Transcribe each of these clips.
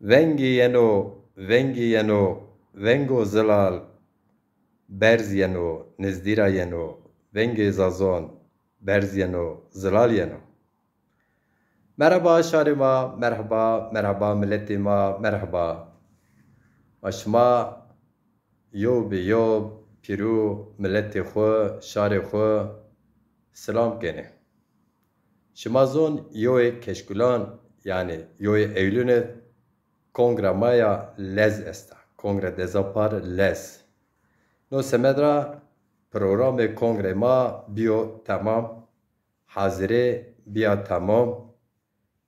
Vengi yeno, vengo zilal, berz yeno, nizdira yeno, vengi zazon, berz yeno, zilal yeno. Merhaba şarima, merhaba milletima, merhaba. Aşma yo bi yo, piru, milleti xwe, şarê xwe, selam kene. Şimazon yoy keşkulan, yani yoy Eylül'e Kongre maya lez esta. Kongre dezapar lez. No semedra programı kongre ma biyo tamam. Hazire biya tamam.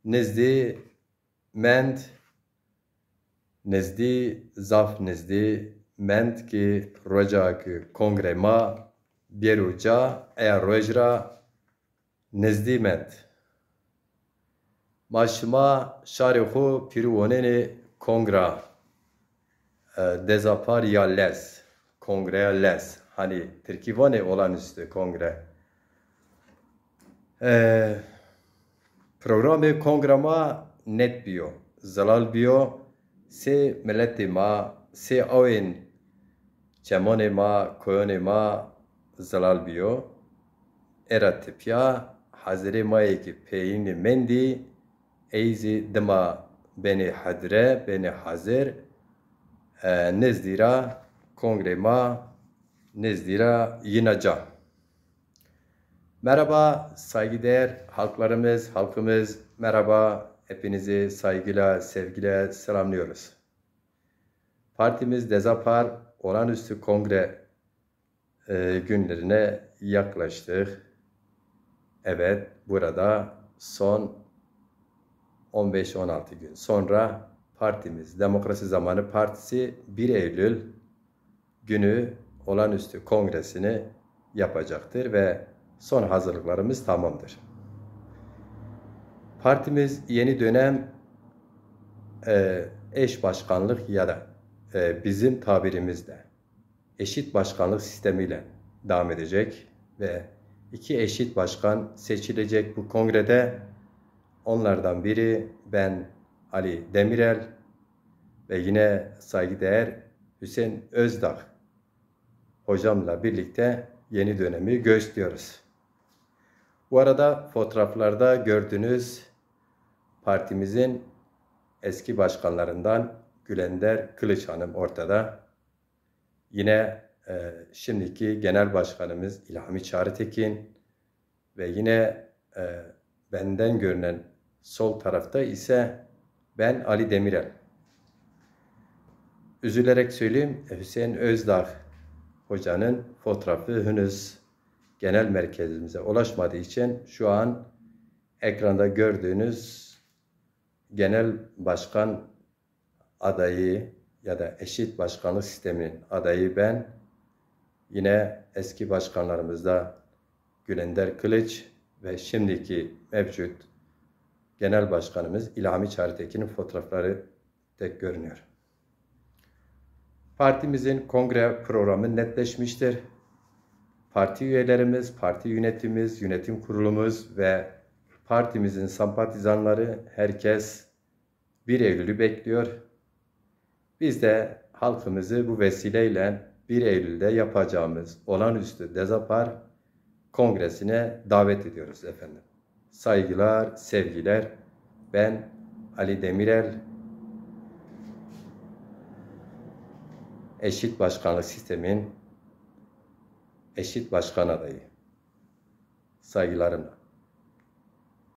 Nizdi mend nizdi mend ki roja ki kongre ma biruca eğer rojra nizdi mend. Maşma şarixu piruvoneni kongra dezapar ya les. Kongreye les. Hani Türkivane olağanüstü kongre. Programı kongrama net biyo. Zalal biyo. Se milleti ma, se avin çemone ma, koyone ma zalal biyo. Era tipya hazire maye ki peyini mendi eyzi dima beni hadre, beni hazir nezdira kongrema nezdira yinaca. Merhaba saygıdeğer halkımız merhaba. Hepinizi saygıyla, sevgiyle selamlıyoruz. Partimiz Dezapar olağanüstü kongre günlerine yaklaştık. Evet, burada son 15-16 gün sonra partimiz, Demokrasi Zamanı Partisi 1 Eylül günü olağanüstü kongresini yapacaktır ve son hazırlıklarımız tamamdır. Partimiz yeni dönem eş başkanlık ya da bizim tabirimizde eşit başkanlık sistemiyle devam edecek ve 2 eşit başkan seçilecek bu kongrede. Onlardan biri ben Ali Demirel ve yine saygıdeğer Hüseyin Özdağ hocamla birlikte yeni dönemi gösteriyoruz. Bu arada fotoğraflarda gördüğünüz partimizin eski başkanlarından Gülender Kılıç Hanım ortada. Yine şimdiki genel başkanımız İlhami Çağrıtekin ve yine benden görünen sol tarafta ise ben Ali Demirel. Üzülerek söyleyeyim, Hüseyin Özdağ hocanın fotoğrafı henüz genel merkezimize ulaşmadığı için şu an ekranda gördüğünüz genel başkan adayı ya da eşit başkanlık sisteminin adayı ben. Yine eski başkanlarımızda Gülender Kılıç ve şimdiki mevcut genel başkanımız İlhami Çağrıtekin'in fotoğrafları tek görünüyor. Partimizin kongre programı netleşmiştir. Parti üyelerimiz, parti yönetimimiz, yönetim kurulumuz ve partimizin sempatizanları herkes 1 Eylül'ü bekliyor. Biz de halkımızı bu vesileyle 1 Eylül'de yapacağımız olağanüstü Dezapar Kongresi'ne davet ediyoruz efendim. Saygılar, sevgiler. Ben Ali Demirel, eşit başkanlık sistemin eşit başkan adayı. Saygılarımla.